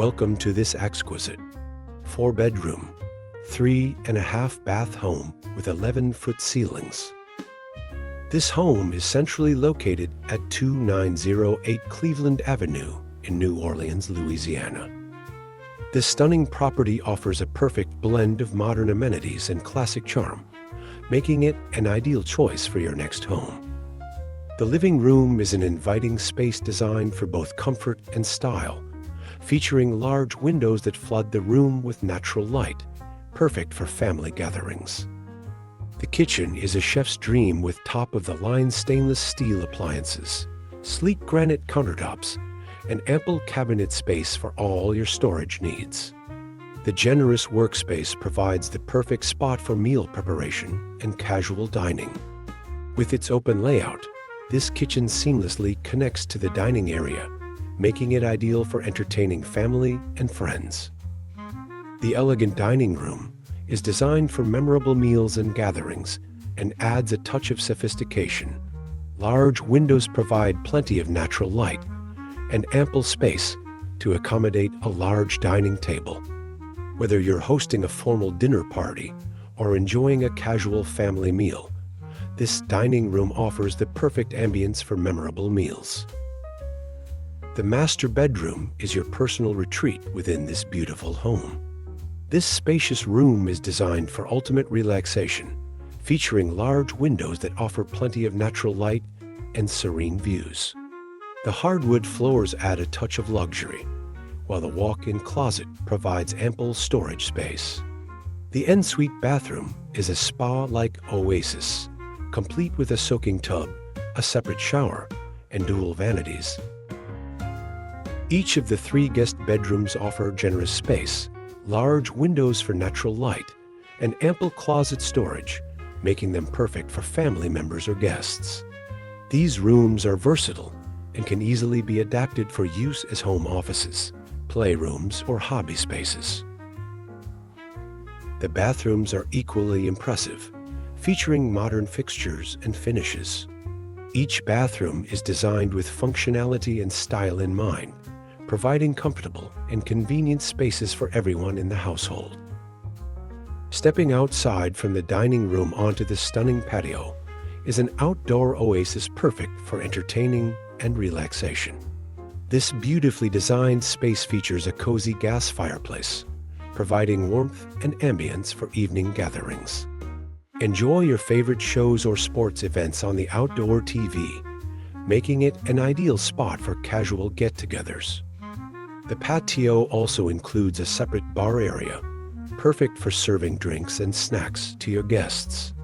Welcome to this exquisite 4-bedroom, 3.5-bath home with 11-foot ceilings. This home is centrally located at 2908 Cleveland Avenue in New Orleans, Louisiana. This stunning property offers a perfect blend of modern amenities and classic charm, making it an ideal choice for your next home. The living room is an inviting space designed for both comfort and style, featuring large windows that flood the room with natural light, perfect for family gatherings. The kitchen is a chef's dream with top-of-the-line stainless steel appliances, sleek granite countertops, and ample cabinet space for all your storage needs. The generous workspace provides the perfect spot for meal preparation and casual dining. With its open layout, this kitchen seamlessly connects to the dining area, making it ideal for entertaining family and friends. The elegant dining room is designed for memorable meals and gatherings and adds a touch of sophistication. Large windows provide plenty of natural light and ample space to accommodate a large dining table. Whether you're hosting a formal dinner party or enjoying a casual family meal, this dining room offers the perfect ambience for memorable meals. The master bedroom is your personal retreat within this beautiful home. This spacious room is designed for ultimate relaxation, featuring large windows that offer plenty of natural light and serene views. The hardwood floors add a touch of luxury, while the walk-in closet provides ample storage space. The ensuite bathroom is a spa-like oasis, complete with a soaking tub, a separate shower, and dual vanities. Each of the 3 guest bedrooms offer generous space, large windows for natural light, and ample closet storage, making them perfect for family members or guests. These rooms are versatile and can easily be adapted for use as home offices, playrooms, or hobby spaces. The bathrooms are equally impressive, featuring modern fixtures and finishes. Each bathroom is designed with functionality and style in mind, providing comfortable and convenient spaces for everyone in the household. Stepping outside from the dining room onto the stunning patio is an outdoor oasis perfect for entertaining and relaxation. This beautifully designed space features a cozy gas fireplace, providing warmth and ambience for evening gatherings. Enjoy your favorite shows or sports events on the outdoor TV, making it an ideal spot for casual get-togethers. The patio also includes a separate bar area, perfect for serving drinks and snacks to your guests.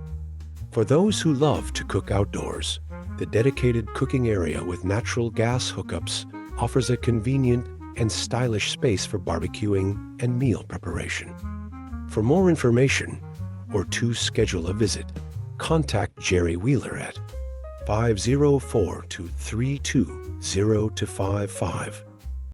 For those who love to cook outdoors, the dedicated cooking area with natural gas hookups offers a convenient and stylish space for barbecuing and meal preparation. For more information or to schedule a visit, contact Jeri Wheeler at 504-232-0255.